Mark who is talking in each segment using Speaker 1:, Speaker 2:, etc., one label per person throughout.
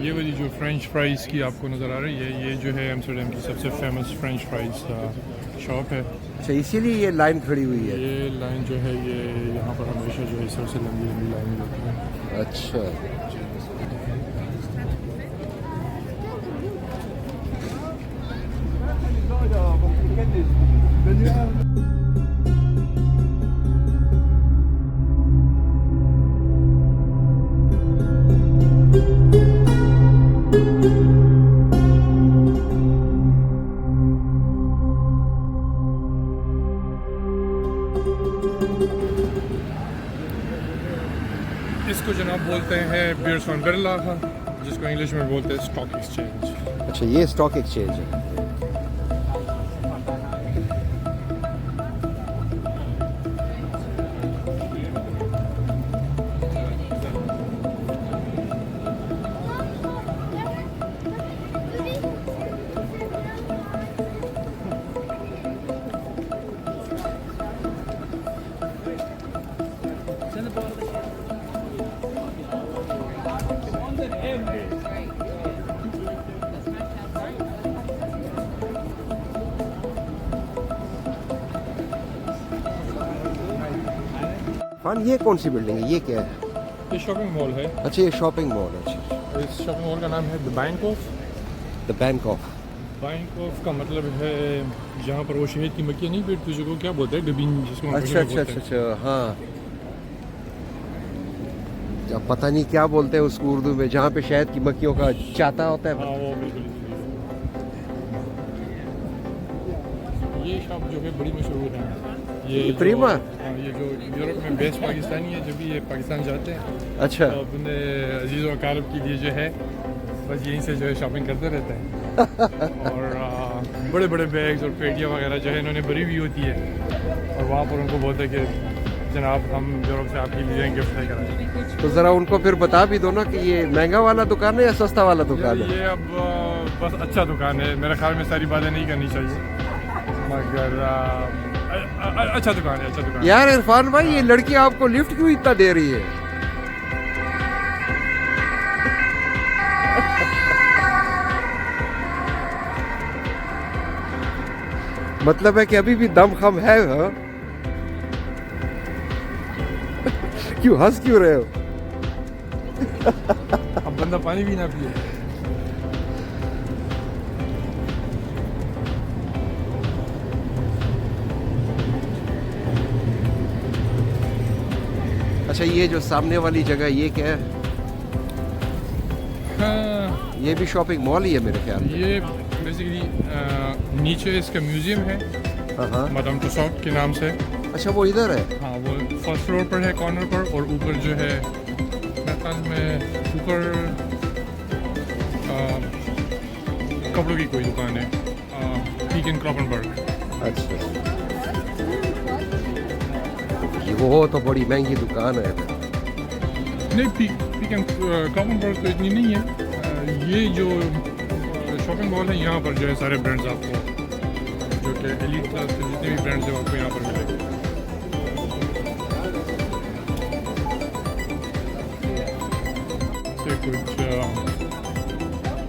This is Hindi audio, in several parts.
Speaker 1: ये वाली जो फ्रेंच फ्राइज़ की आपको नज़र आ रही है, ये जो है एम्स्टर्डम की सबसे फेमस फ्रेंच फ्राइज़ शॉप है।
Speaker 2: अच्छा, इसीलिए ये लाइन खड़ी हुई है।
Speaker 1: ये लाइन जो है ये यहाँ पर हमेशा जो है इस तरह से लंबी लंबी लाइन लगती है।
Speaker 2: अच्छा,
Speaker 1: इसको जनाब बोलते हैं बियर्स ऑन बिरला, जिसको इंग्लिश में बोलते हैं स्टॉक एक्सचेंज।
Speaker 2: अच्छा, ये स्टॉक एक्सचेंज है। हाँ, ये कौन सी बिल्डिंग है? ये क्या है?
Speaker 1: ये शॉपिंग मॉल है।
Speaker 2: अच्छा, ये शॉपिंग मॉल है। अच्छा,
Speaker 1: इस शॉपिंग मॉल का नाम है the bank of.
Speaker 2: The bank of.
Speaker 1: Bank of का मतलब है जहाँ पर वो शहद की मक्खियाँ नहीं पेट तुझे को क्या बोलते हैं, डबीन जिसको हम
Speaker 2: अच्छा अच्छा अच्छा अच्छा, हाँ, अब पता नहीं क्या बोलते हैं उसको उर्दू में, जहाँ पे शहद की मक्खियों का चाता होता है।
Speaker 1: हाँ, वो बिल्कुल। ये शॉप जो है बड़ी मशहूर है। ये
Speaker 2: प्रीमा?
Speaker 1: हाँ, ये जो यूरोप में बेस्ट पाकिस्तानी है, जब भी ये पाकिस्तान जाते हैं
Speaker 2: अच्छा,
Speaker 1: तो अपने अजीज़ व अकारब के लिए जो है बस यहीं से जो है शॉपिंग करते रहते हैं। और बड़े बड़े बैग्स और पेटियाँ वगैरह जो है इन्होंने भरी हुई होती है, और वहाँ पर उनको बोलते हैं कि जनाब हम यूरोप से आपके लिए गिफ्ट लेकर आए।
Speaker 2: तो ज़रा उनको फिर बता भी दो ना कि ये महंगा वाला दुकान है या सस्ता वाला दुकान है।
Speaker 1: ये अब बस अच्छा दुकान है, मेरे ख्याल में सारी बातें नहीं करनी चाहिए, मगर अच्छा दुकान है, अच्छा दुकान है।
Speaker 2: यार इरफान भाई, ये लड़की आपको लिफ्ट क्यों इतना दे रही है? मतलब है कि अभी भी दम खम है, हाँ? क्यों हंस क्यों रहे हो?
Speaker 1: अब बंदा पानी भी ना पिए।
Speaker 2: अच्छा, ये जो सामने वाली जगह ये क्या है?
Speaker 1: हाँ,
Speaker 2: ये भी शॉपिंग मॉल ही है मेरे ख्याल में।
Speaker 1: ये बेसिकली नीचे इसका म्यूजियम है,
Speaker 2: हाँ,
Speaker 1: मैडम टुसॉट के नाम से।
Speaker 2: अच्छा, वो इधर है।
Speaker 1: हाँ, वो फर्स्ट फ्लोर पर है, कॉर्नर पर, और ऊपर जो है मेरे ख्याल में ऊपर कपड़ों की कोई दुकान है, पीक एंड क्रॉपनबर्ग।
Speaker 2: अच्छा, वो तो बड़ी महंगी दुकान है।
Speaker 1: नहीं, पीक एंड क्रॉपनबर्ग तो इतनी नहीं है। ये जो शॉपिंग मॉल है यहाँ पर जो है सारे ब्रांड्स आपको, जो कि एलीट क्लास के जितने भी ब्रांड्स हैं आपको यहाँ पर मिलेंगे। से कुछ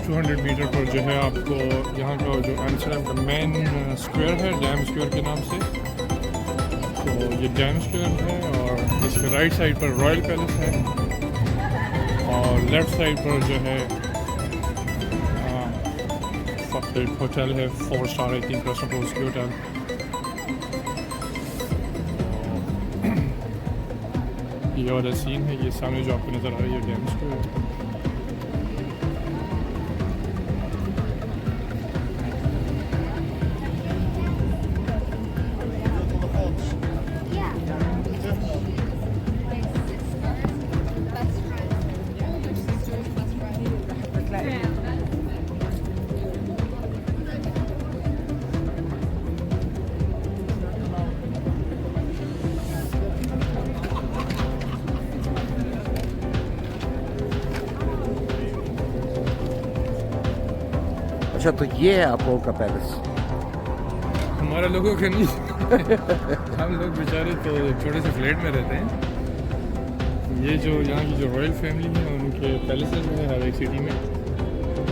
Speaker 1: 200 मीटर पर जो है आपको यहाँ का जो एम्स्टर्डम का मेन स्क्वायर है, डैम स्क्वायर के नाम से, तो ये डैम स्क्वायर है, और इसके राइट साइड पर रॉयल पैलेस है, और लेफ्ट साइड पर जो है एक होटल है, 4 स्टार आई थिंक रेस्टोरेंट की होटल। ये वाला सीन है, ये सामने जो आपको नज़र आ रही है डैम स्क्वायर।
Speaker 2: अच्छा, तो ये है आप लोगों का पैलेस?
Speaker 1: हमारे लोगों के नहीं हम लोग बेचारे तो छोटे से फ्लैट में रहते हैं, ये जो यहाँ की जो रॉयल फैमिली है उनके पैलेसेस हैं हर एक सिटी में,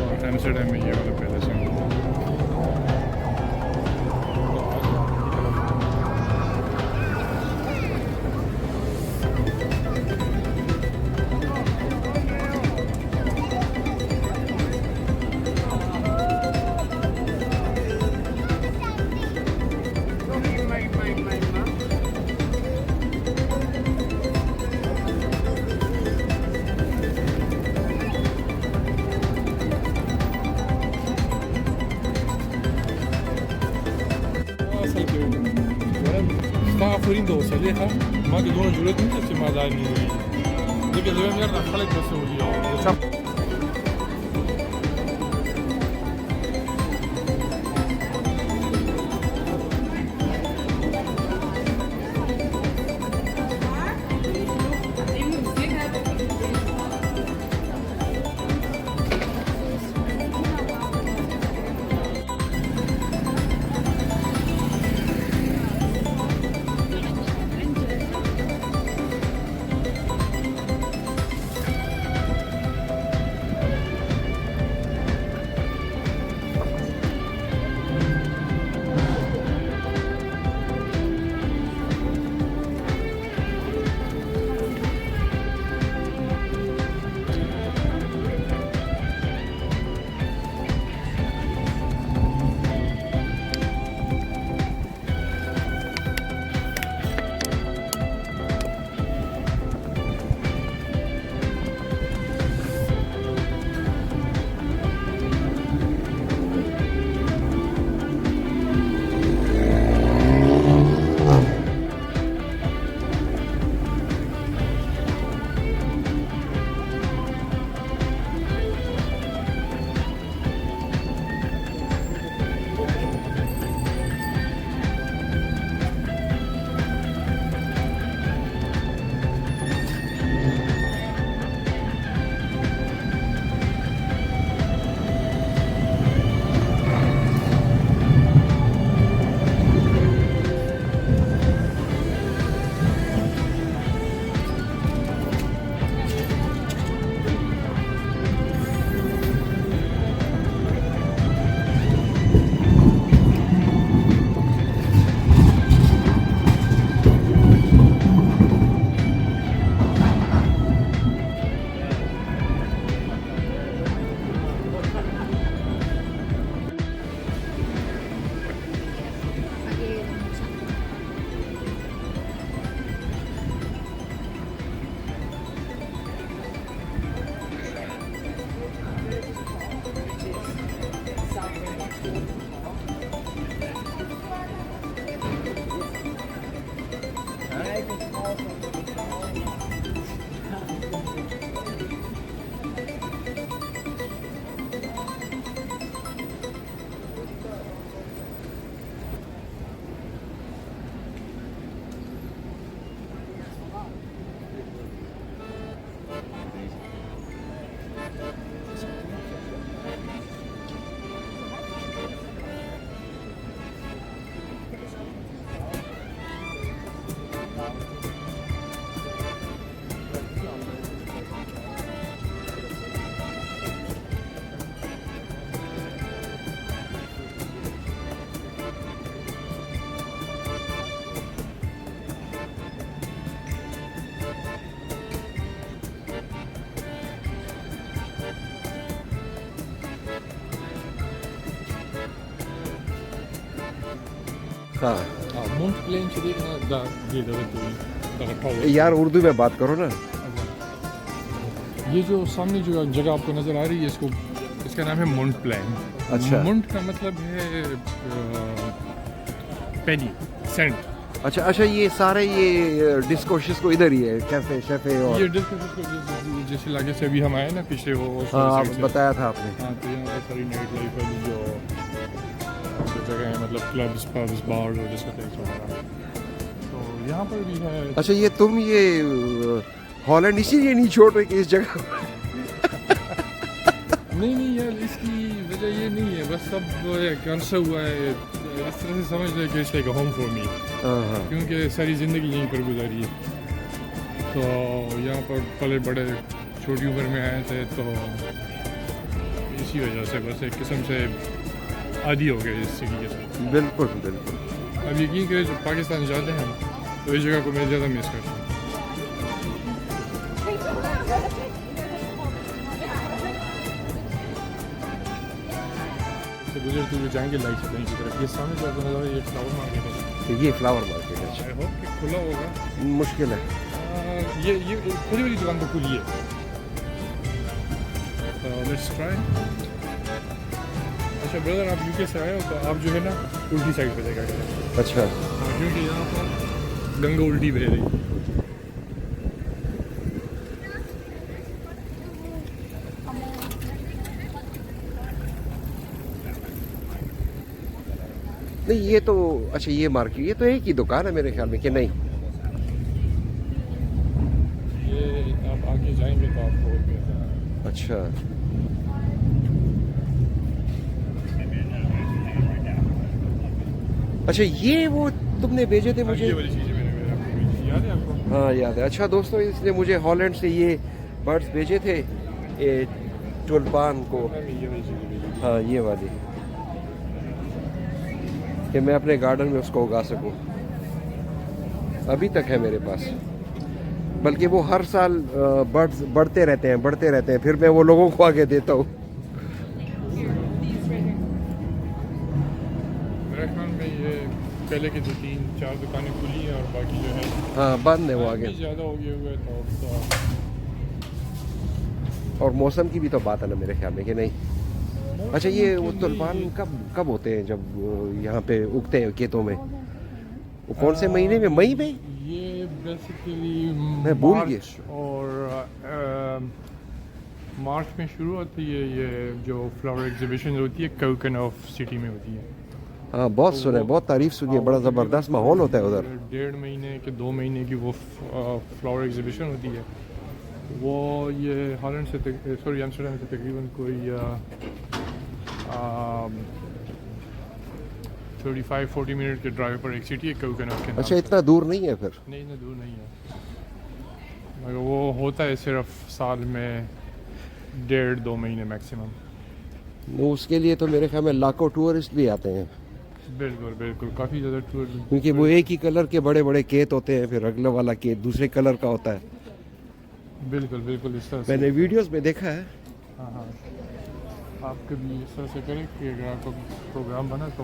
Speaker 1: और एम्स्टर्डम में ये वाला पैलेस है। Stava fuorindo Saleha, ma che dono giuro tutto se ma dai lì. Perché deve venire da fare questo video.
Speaker 2: हाँ
Speaker 1: माउंट प्लेन से देखना ये जगह
Speaker 2: यार उर्दू में बात करो ना।
Speaker 1: ये जो सामने जो जगह आपको नज़र आ रही है इसको इसका नाम है माउंट प्लेन।
Speaker 2: अच्छा।
Speaker 1: माउंट का मतलब है पेनी सेंट।
Speaker 2: अच्छा अच्छा, ये सारे ये डिस्को शिस्को इधर ही है, कैफे शैफे और
Speaker 1: ये डिस्को जिस इलाके से अभी हम आए ना पिछले वो
Speaker 2: हाँ आप बताया था आपने।
Speaker 1: हाँ तो यहाँ पर सारी नाइट लाइफ वाली जो जगह है, मतलब क्लब्स पब्स बार और डिस्कोटेक्स वगैरह, तो यहाँ पर भी है।
Speaker 2: अच्छा ये तुम ये हॉलैंड इसीलिए नहीं छोड़ रहे कि इस जगह
Speaker 1: नहीं यार, इसकी वजह ये नहीं है, बस सब कैंसर हुआ है इस तरह से समझ ले कि it's like a home for me, क्योंकि सारी ज़िंदगी यहीं पर गुजारी है। तो यहाँ पर पले बड़े छोटी उम्र में आए थे, तो इसी वजह से बस एक किस्म से आदी हो गए इस सिटी के साथ।
Speaker 2: बिल्कुल बिल्कुल।
Speaker 1: अब यकीन करें जब पाकिस्तान जाते हैं तो इस जगह को मैं ज़्यादा मिस करता हूँ। गुजरते हुए जाएंगे लाइट से कहीं की तरफ। ये सामने जो नज़र है ये फ्लावर मार्केट है।
Speaker 2: तो ये फ्लावर मार्केट है।
Speaker 1: आई होप कि खुला होगा।
Speaker 2: मुश्किल है।
Speaker 1: ये खुली वाली दुकान तो खुली है। Let's try. अच्छा ब्रदर, आप यूके से आए हो तो आप जो है ना उल्टी साइड पे देखा करें।
Speaker 2: अच्छा।
Speaker 1: क्योंकि यहाँ पर गंगा उल्टी बह रही है।
Speaker 2: नहीं ये तो अच्छा, ये मार्केट, ये तो एक ही दुकान है मेरे ख्याल में, कि नहीं?
Speaker 1: ये आप आगे जाएंगे तो आपको और भी नज़र
Speaker 2: अच्छा। अच्छा ये वो तुमने भेजे थे मुझे?
Speaker 1: ये वाली चीज़ें मैंने आपको भेजी, याद है आपको?
Speaker 2: हाँ याद है। अच्छा दोस्तों, इसने मुझे हॉलैंड से ये बर्ड्स भेजे थे, ये टुलपान को।
Speaker 1: ये वाली चीज़ें भेजी।
Speaker 2: हाँ ये वाली, कि मैं अपने गार्डन में उसको उगा सकूं। अभी तक है मेरे पास, बल्कि वो हर साल बर्ड्स बढ़ते रहते हैं, फिर मैं वो लोगों को आगे देता हूँ।
Speaker 1: मेरे ख्याल में ये पहले की 2-3-4 दुकानें खुली हैं और बाकी जो है
Speaker 2: हाँ बंद है वो आगे।
Speaker 1: ज़्यादा हो गए हुए तो
Speaker 2: और मौसम की भी तो बात है ना मेरे ख्याल में, कि नहीं? अच्छा ये वो तुलपान कब होते हैं, जब यहाँ पे उगते हैं खेतों में? वो कौन से महीने में? मई में?
Speaker 1: ये बेसिकली
Speaker 2: मैं भूल गया।
Speaker 1: और मार्च में शुरू होती है। ये जो फ्लावर एग्जीबिशन होती है कोकन ऑफ सिटी में होती है।
Speaker 2: हाँ बहुत सुना है, बहुत तारीफ सुनी है, बड़ा ज़बरदस्त माहौल होता है उधर।
Speaker 1: 1.5 महीने के 2 महीने की वो फ्लावर एग्जीबिशन होती है। वो ये हॉलैंड से सॉरी एम्स्टर्डम से तकरीबन कोई 35-40 मिनट के ड्राइव पर एक सिटी है कोकन ऑफ के नाम।
Speaker 2: अच्छा इतना दूर नहीं है फिर?
Speaker 1: नहीं, इतना दूर नहीं है, मगर वो होता है सिर्फ साल में 1.5-2 महीने मैक्सिमम।
Speaker 2: वो उसके लिए तो मेरे ख्याल में लाखों टूरिस्ट भी आते हैं।
Speaker 1: बिल्कुल बिल्कुल, काफ़ी ज़्यादा टूर,
Speaker 2: क्योंकि वो एक ही कलर के बड़े बड़े खेत होते हैं, फिर अगले वाला खेत दूसरे कलर का होता है।
Speaker 1: बिल्कुल बिल्कुल इस तरह से।
Speaker 2: मैंने वीडियोस में देखा है।
Speaker 1: हाँ हाँ, आप कभी इस तरह से करें कि अगर आपको प्रोग्राम बना तो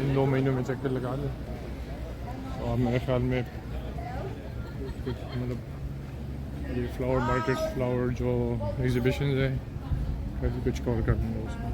Speaker 1: इन 2 महीनों में चक्कर लगा लें, और मेरे ख्याल में कुछ मतलब ये फ्लावर मार्केट, फ्लावर जो एग्जीबिशन है, काफ़ी कुछ कवर कर दूँगा उसमें।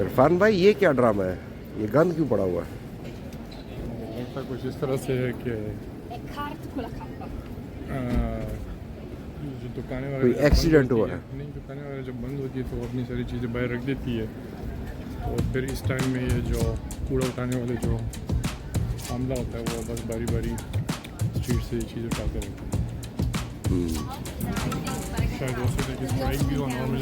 Speaker 2: इरफान भाई ये क्या ड्रामा है, ये गंद क्यों पड़ा हुआ है?
Speaker 1: ऐसा कुछ इस तरह से है कि जो दुकानें वगैरह
Speaker 2: कोई एक्सीडेंट हुआ है?
Speaker 1: नहीं, दुकानें वगैरह जब बंद होती है तो वो अपनी सारी चीज़ें बाहर रख देती है, और फिर इस टाइम में ये जो कूड़ा उठाने वाले जो आमला होता है वो बस बारी बारी स्ट्रीट से ये चीज़ें उठाते रहते हैं। शायद हो सकता है कि स्ट्राइक भी हो नॉर्मल।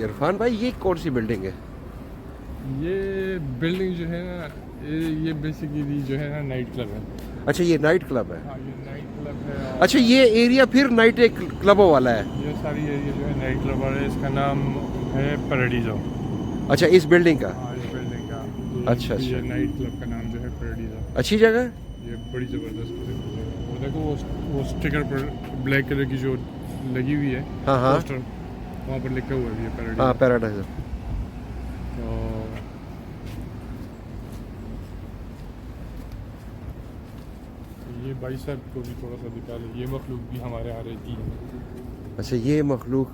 Speaker 2: इरफान भाई ये कौन सी बिल्डिंग है?
Speaker 1: ये बिल्डिंग जो है ना, ये बेसिकली जो है ना नाइट क्लब है।
Speaker 2: अच्छा ये नाइट क्लब है।
Speaker 1: हाँ, ये नाइट क्लब है।
Speaker 2: अच्छा ये एरिया फिर नाइट क्लबों वाला है?
Speaker 1: ये सारी एरिया जो है नाइट क्लब वाला है। इसका नाम है पैराडीजो।
Speaker 2: अच्छा इस बिल्डिंग का?
Speaker 1: हाँ, इस बिल्डिंग का।
Speaker 2: अच्छा अच्छा।
Speaker 1: ये नाइट क्लब का नाम जो है पैराडीजो।
Speaker 2: अच्छी जगह है?
Speaker 1: ये बड़ी ज़बरदस्त जगह है। वो देखो वो स्टिकर पर ब्लैक कलर की जो लगी हुई है,
Speaker 2: हाँ हाँ,
Speaker 1: पोस्टर, वहाँ पर लिखा हुआ है ये पैराडीजो।
Speaker 2: हाँ पैराडाइज।
Speaker 1: तो ये भाई साहब को भी थोड़ा सा दिखा ले, ये मखलूक भी हमारे यहाँ रहती है।
Speaker 2: अच्छा ये मखलूक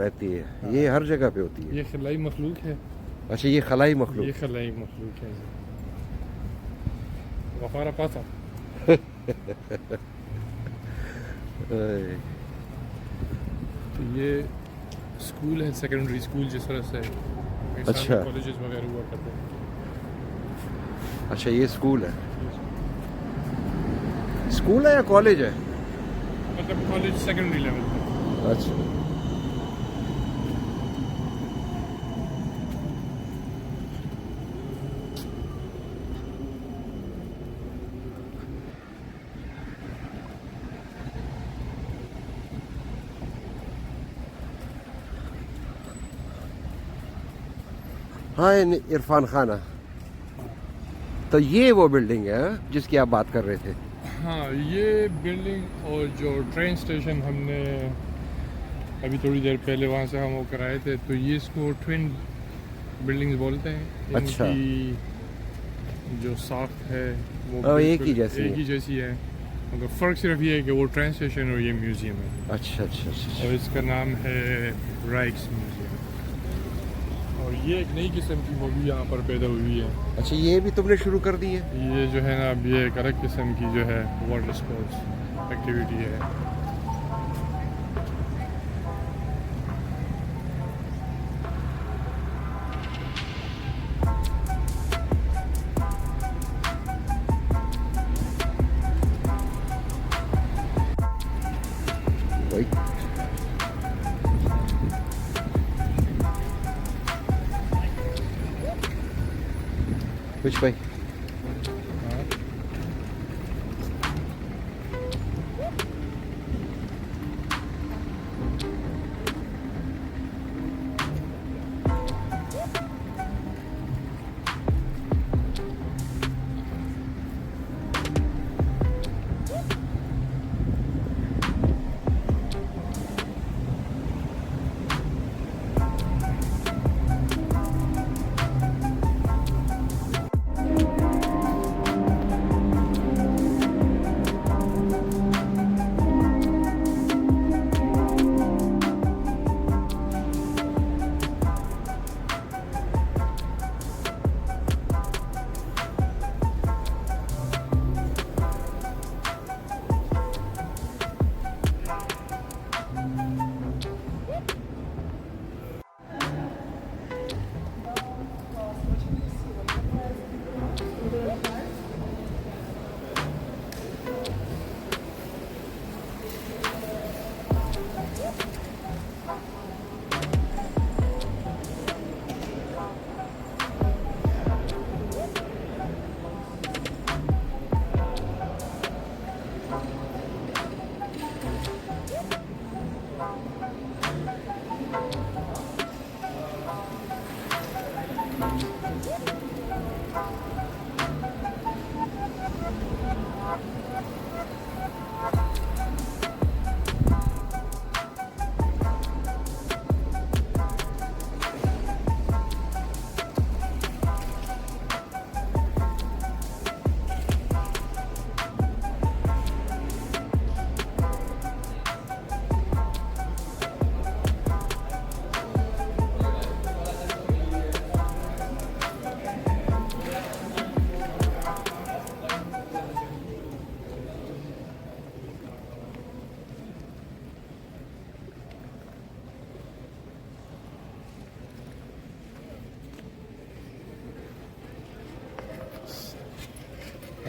Speaker 2: रहती है?
Speaker 1: हाँ।
Speaker 2: ये हर जगह पे होती है?
Speaker 1: ये खलाई मखलूक है।
Speaker 2: अच्छा ये खलाई
Speaker 1: ये
Speaker 2: मखलूक?
Speaker 1: खलाई मखलूक है। गफारा पासा। तो ये स्कूल है, सेकेंडरी स्कूल जिस तरह से
Speaker 2: अच्छा।
Speaker 1: कॉलेजेस वगैरह हुआ करते हैं।
Speaker 2: अच्छा ये स्कूल है? स्कूल है या कॉलेज है?
Speaker 1: मतलब कॉलेज सेकेंडरी लेवल पर।
Speaker 2: अच्छा हाँ इरफान खाना। तो ये वो बिल्डिंग है जिसकी आप बात कर रहे थे?
Speaker 1: हाँ, ये बिल्डिंग और जो ट्रेन स्टेशन हमने अभी थोड़ी देर पहले वहाँ से हम वो कराए थे, तो ये इसको ट्विन बिल्डिंग्स बोलते हैं।
Speaker 2: अच्छा।
Speaker 1: इनकी जो साख्त है वो
Speaker 2: एक ही जैसी
Speaker 1: एक ही जैसी है, मगर फ़र्क सिर्फ ये है कि वो ट्रेन स्टेशन और ये म्यूज़ियम है।
Speaker 2: अच्छा अच्छा अच्छा।
Speaker 1: और इसका नाम है राइक्स म्यूज़ियम। और ये एक नई किस्म की वो भी यहाँ पर पैदा हुई है।
Speaker 2: अच्छा ये भी तुमने शुरू कर दी है?
Speaker 1: ये जो है ना, अब ये एक अलग किस्म की जो है वाटर स्पोर्ट्स एक्टिविटी है।
Speaker 2: Which way?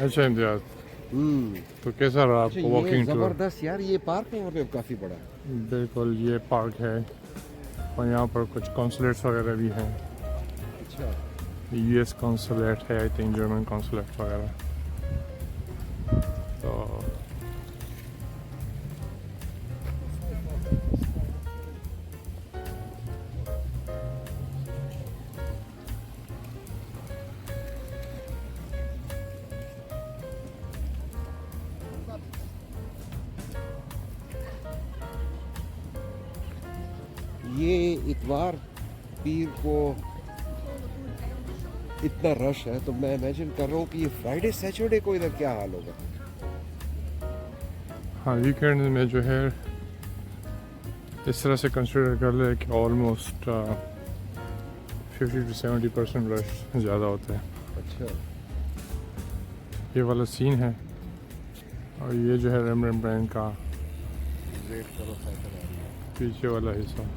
Speaker 1: अच्छा इम्तियाज, तो कैसा रहा
Speaker 2: अच्छा,
Speaker 1: आपको
Speaker 2: ये
Speaker 1: वॉकिंग टूर?
Speaker 2: जबरदस्त यार, ये पार्क है यहाँ पे काफी बड़ा।
Speaker 1: बिल्कुल, ये पार्क है और यहाँ पर कुछ कॉन्सुलेट्स वगैरह भी हैं।
Speaker 2: अच्छा,
Speaker 1: यूएस कॉन्सुलेट है, आई थिंक जर्मन कॉन्सुलेट वगैरह। तो
Speaker 2: ये इतवार पीर को इतना रश है, तो मैं इमेजिन कर रहा हूँ कि ये फ्राइडे सैटरडे को इधर क्या हाल होगा।
Speaker 1: हाँ, वीकेंड में जो है इस तरह से कंसिडर कर ले कि ऑलमोस्ट 50 to 70% रश ज़्यादा होता है।
Speaker 2: अच्छा,
Speaker 1: ये वाला सीन है। और ये जो है रेमरेम ब्रांड का
Speaker 2: वेट करो, साइकिल आ रही है।
Speaker 1: पीछे वाला हिस्सा।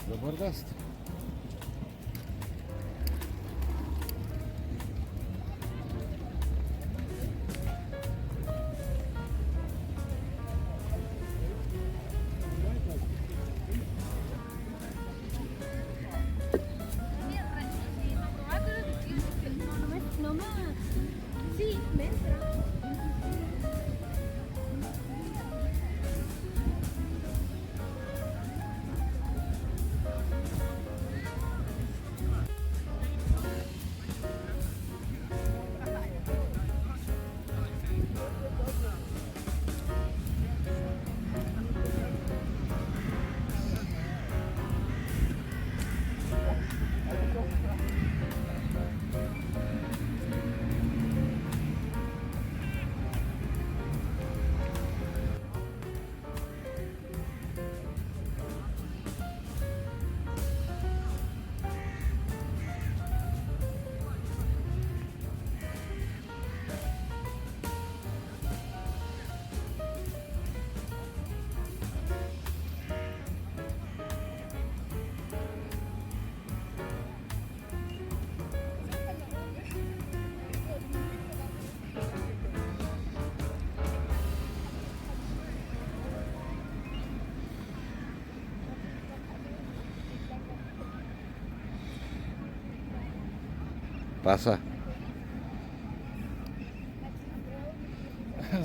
Speaker 2: जबरदस्त। Pasa.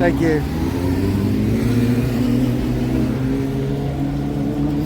Speaker 2: Thank you.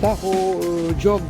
Speaker 2: Tahoe jog